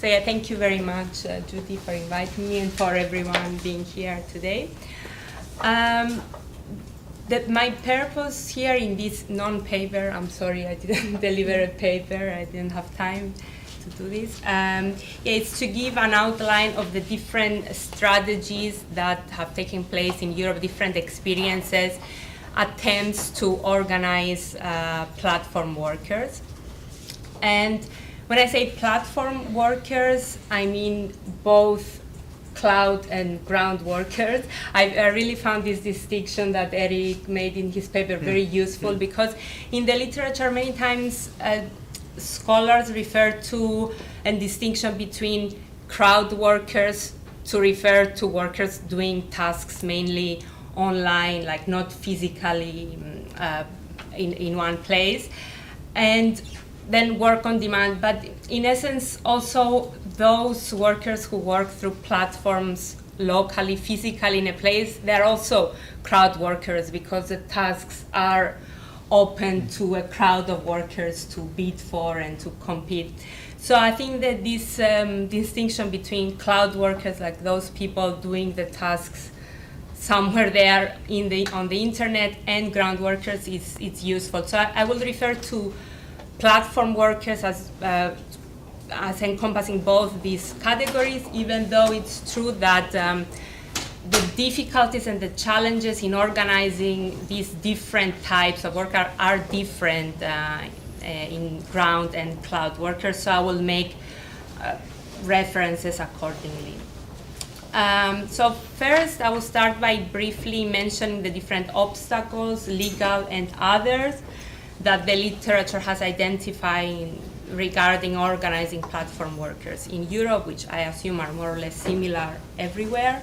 So yeah, thank you very much, Judy, for inviting me and for everyone being here today. My purpose here in this non-paper, I'm sorry I didn't deliver a paper, I didn't have time to do this. It's to give an outline of the different strategies that have taken place in Europe, different experiences, attempts to organize platform workers. And when I say platform workers, I mean both cloud and ground workers. I really found this distinction that Eric made in his paper very useful, because in the literature many times scholars refer to a distinction between crowd workers to refer to workers doing tasks mainly online, like not physically in one place, and then work on demand. But in essence, also those workers who work through platforms locally, physically in a place, they're also crowd workers, because the tasks are open to a crowd of workers to bid for and to compete. So I think that this distinction between cloud workers, like those people doing the tasks somewhere there on the internet, and ground workers it's useful. So I will refer to platform workers as encompassing both these categories, even though it's true that the difficulties and the challenges in organizing these different types of work are different in ground and cloud workers. So I will make references accordingly. So first, I will start by briefly mentioning the different obstacles, legal and others, that the literature has identified regarding organizing platform workers in Europe, which I assume are more or less similar everywhere.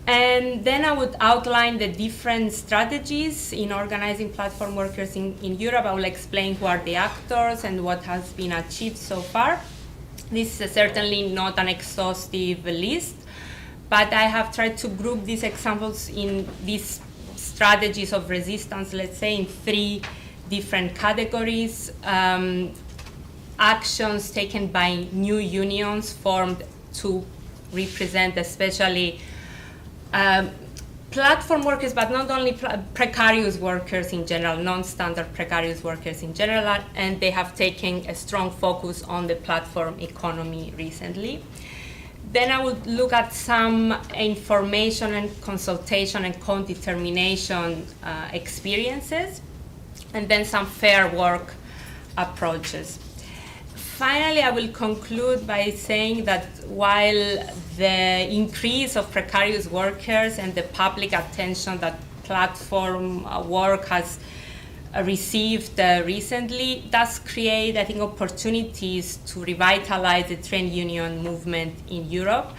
And then I would outline the different strategies in organizing platform workers in Europe. I will explain who are the actors and what has been achieved so far. This is certainly not an exhaustive list, but I have tried to group these examples in these strategies of resistance, let's say, in three different categories. Actions taken by new unions formed to represent especially platform workers, but not only precarious workers in general, non-standard precarious workers in general, and they have taken a strong focus on the platform economy recently. Then I would look at some information and consultation and co-determination experiences, and then some fair work approaches. Finally, I will conclude by saying that while the increase of precarious workers and the public attention that platform work has received recently does create, I think, opportunities to revitalize the trade union movement in Europe.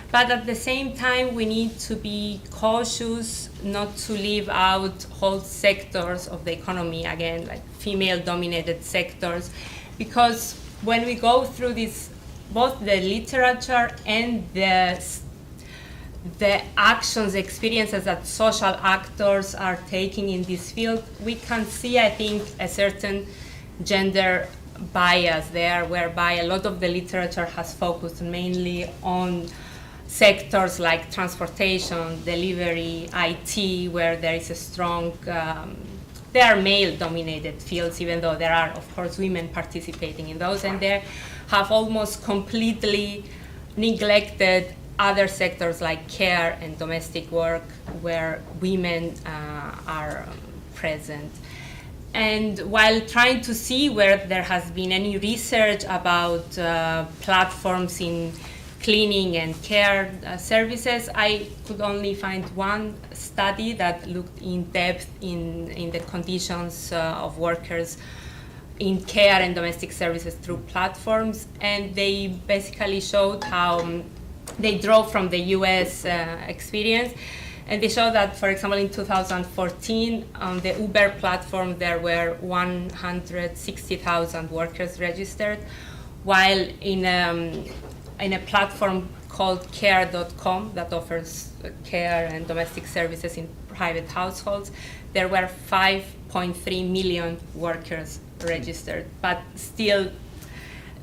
But at the same time, we need to be cautious not to leave out whole sectors of the economy, again, like female-dominated sectors, because when we go through this, both the literature and the actions, experiences that social actors are taking in this field, we can see, I think, a certain gender bias there, whereby a lot of the literature has focused mainly on sectors like transportation, delivery, IT, where there is a strong, they are male-dominated fields, even though there are, of course, women participating in those, and they have almost completely neglected other sectors like care and domestic work, where women are present. And while trying to see where there has been any research about platforms in cleaning and care services, I could only find one study that looked in depth in the conditions of workers in care and domestic services through platforms, and they basically showed how they draw from the US experience, and they show that, for example, in 2014, on the Uber platform, there were 160,000 workers registered, while in a platform called care.com that offers care and domestic services in private households, there were 5.3 million workers registered. But still,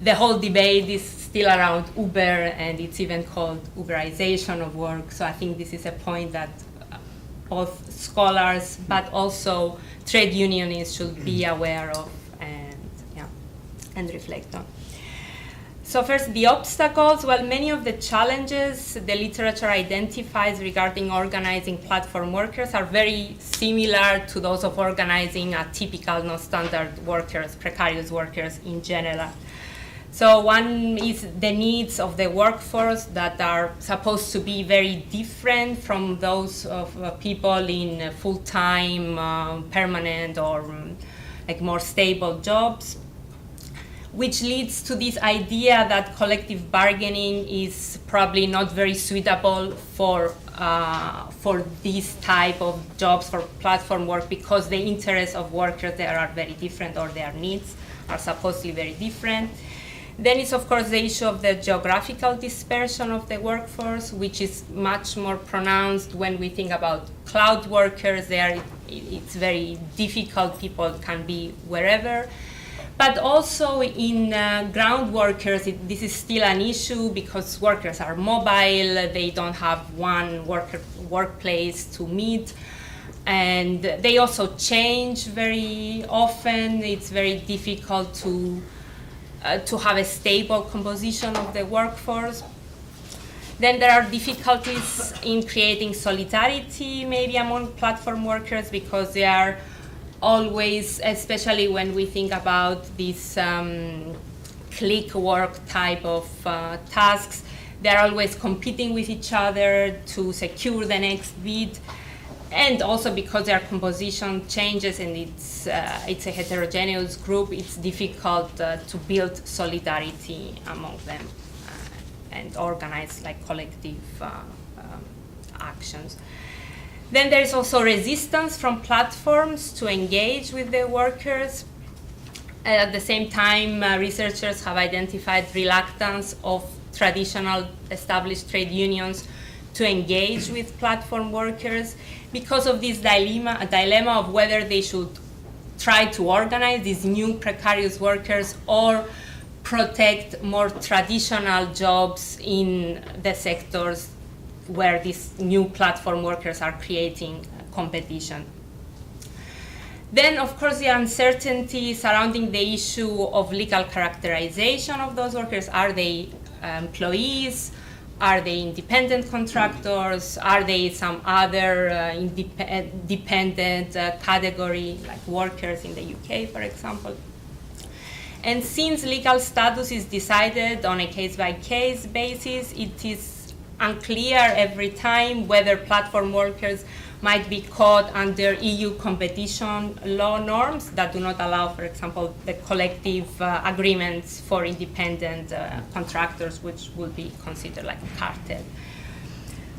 the whole debate is still around Uber, and it's even called Uberization of work. So I think this is a point that both scholars but also trade unionists should be aware of and reflect on. So first, the obstacles. Well, many of the challenges the literature identifies regarding organizing platform workers are very similar to those of organizing atypical, non-standard workers, precarious workers in general. So one is the needs of the workforce that are supposed to be very different from those of people in full-time, permanent, or like more stable jobs, which leads to this idea that collective bargaining is probably not very suitable for this type of jobs, for platform work, because the interests of workers there are very different, or their needs are supposedly very different. Then it's, of course, the issue of the geographical dispersion of the workforce, which is much more pronounced when we think about cloud workers. There, it's very difficult. People can be wherever. But also in ground workers, this is still an issue because workers are mobile. They don't have one workplace to meet. And they also change very often. It's very difficult to have a stable composition of the workforce. Then there are difficulties in creating solidarity, maybe among platform workers, because they are always, especially when we think about these click work type of tasks, they're always competing with each other to secure the next bid. And also because their composition changes and it's a heterogeneous group, it's difficult to build solidarity among them and organize like collective actions. Then there is also resistance from platforms to engage with the workers. At the same time, researchers have identified reluctance of traditional established trade unions to engage with platform workers because of this dilemma of whether they should try to organize these new precarious workers or protect more traditional jobs in the sectors where these new platform workers are creating competition. Then, of course, the uncertainty surrounding the issue of legal characterization of those workers. Are they employees? Are they independent contractors? Are they some other dependent category, like workers in the UK, for example? And since legal status is decided on a case-by-case basis, it is unclear every time whether platform workers might be caught under EU competition law norms that do not allow, for example, the collective agreements for independent contractors, which would be considered like a cartel.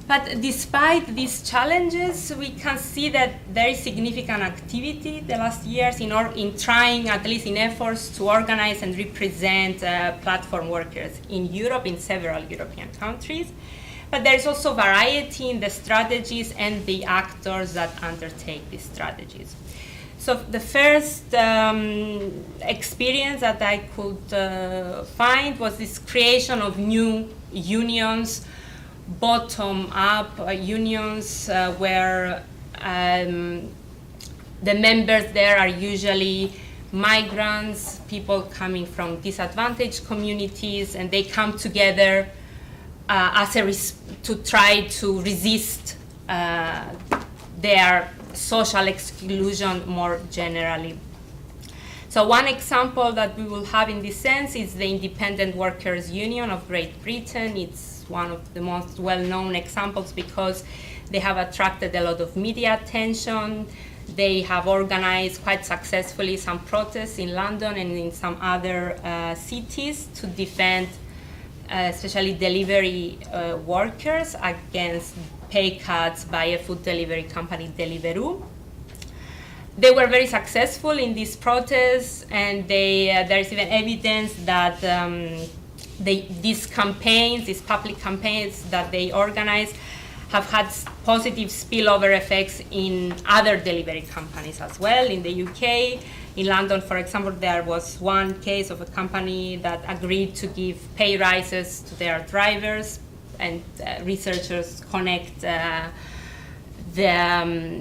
But despite these challenges, we can see that there is significant activity the last years in trying, at least in efforts, to organize and represent platform workers in Europe, in several European countries. But there is also variety in the strategies and the actors that undertake these strategies. So the first experience that I could find was this creation of new unions, bottom-up unions, where the members there are usually migrants, people coming from disadvantaged communities, and they come together to try to resist their social exclusion more generally. So one example that we will have in this sense is the Independent Workers' Union of Great Britain. It's one of the most well-known examples because they have attracted a lot of media attention. They have organized quite successfully some protests in London and in some other cities to defend especially delivery workers against pay cuts by a food delivery company, Deliveroo. They were very successful in these protests, and there is even evidence that these campaigns, these public campaigns that they organized, have had positive spillover effects in other delivery companies as well in the UK. In London, for example, there was one case of a company that agreed to give pay rises to their drivers, and researchers connect the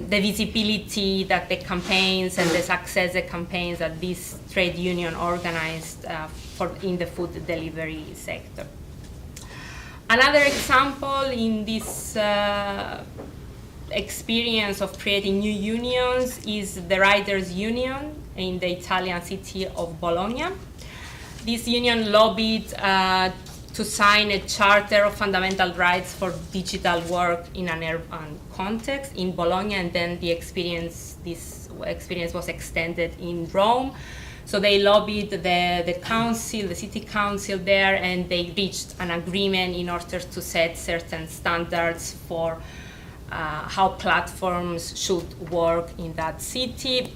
visibility that the campaigns and the success the campaigns that this trade union organized in the food delivery sector. Another example in this experience of creating new unions is the Writers' Union in the Italian city of Bologna. This union lobbied to sign a charter of fundamental rights for digital work in an urban context in Bologna, and then this experience was extended in Rome. So they lobbied the council, the city council there, and they reached an agreement in order to set certain standards for how platforms should work in that city.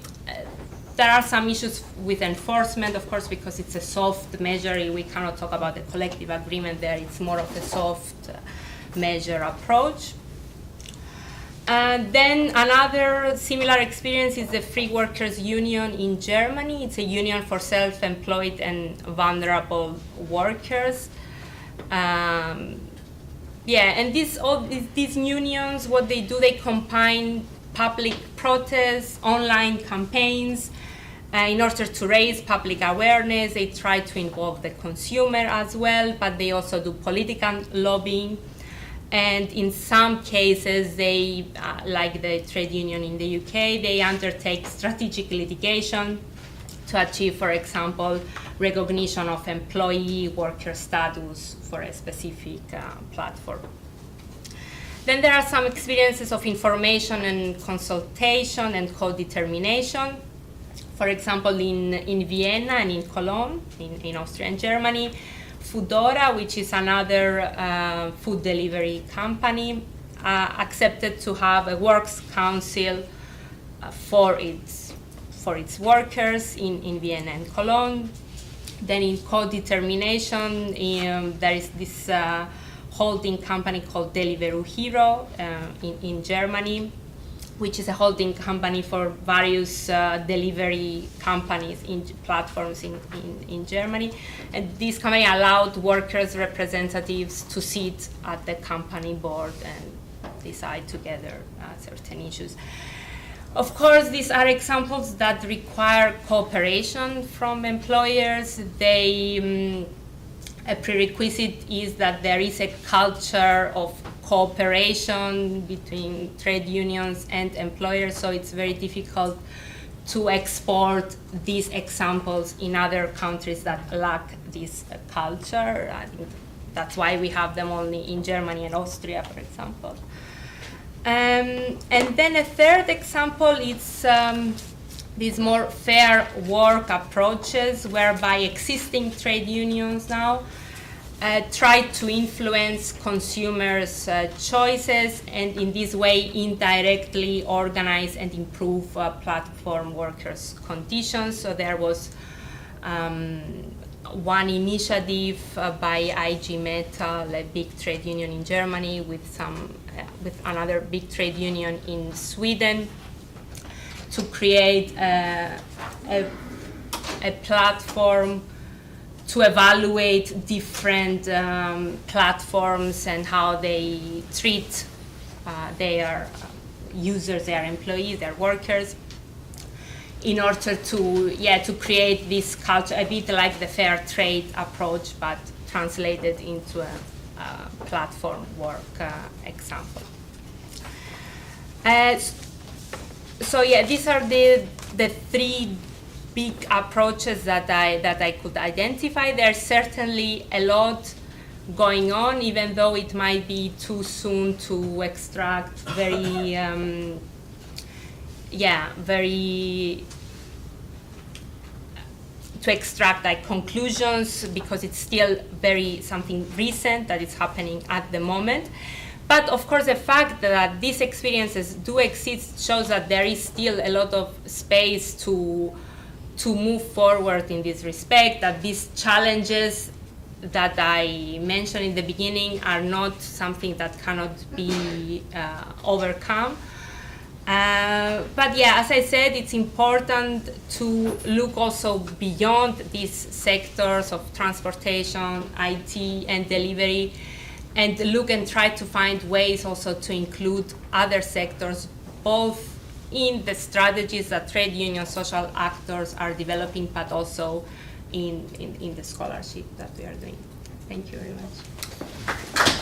There are some issues with enforcement, of course, because it's a soft measure. We cannot talk about a collective agreement there. It's more of a soft measure approach. And then another similar experience is the Free Workers Union in Germany. It's a union for self-employed and vulnerable workers. And these unions, what they do, they combine public protests, online campaigns, in order to raise public awareness. They try to involve the consumer as well, but they also do political lobbying. And in some cases, they, like the trade union in the UK, they undertake strategic litigation to achieve, for example, recognition of employee worker status for a specific platform. Then there are some experiences of information and consultation and co-determination. For example, in Vienna and in Cologne, in Austria and Germany, Foodora, which is another food delivery company, accepted to have a works council for its workers in Vienna and Cologne. Then in co-determination, there is this holding company called Deliveroo Hero in Germany, which is a holding company for various delivery companies in platforms in Germany. And this company allowed workers' representatives to sit at the company board and decide together certain issues. Of course, these are examples that require cooperation from employers. A prerequisite is that there is a culture of cooperation between trade unions and employers, so it's very difficult to export these examples in other countries that lack this culture. I think that's why we have them only in Germany and Austria, for example. And then a third example is these more fair work approaches, whereby existing trade unions now try to influence consumers' choices, and in this way indirectly organize and improve platform workers' conditions. So there was one initiative by IG Metall, a big trade union in Germany, with another big trade union in Sweden, to create a platform to evaluate different platforms and how they treat their users, their employees, their workers, in order to create this culture, a bit like the fair trade approach, but translated into a platform work example. These are the three big approaches that I could identify. There's certainly a lot going on, even though it might be too soon to extract conclusions, because it's still something recent that is happening at the moment. But of course, the fact that these experiences do exist shows that there is still a lot of space to move forward in this respect, that these challenges that I mentioned in the beginning are not something that cannot be overcome. But yeah, as I said, it's important to look also beyond these sectors of transportation, IT, and delivery, and look and try to find ways also to include other sectors, both in the strategies that trade union social actors are developing, but also in the scholarship that we are doing. Thank you very much.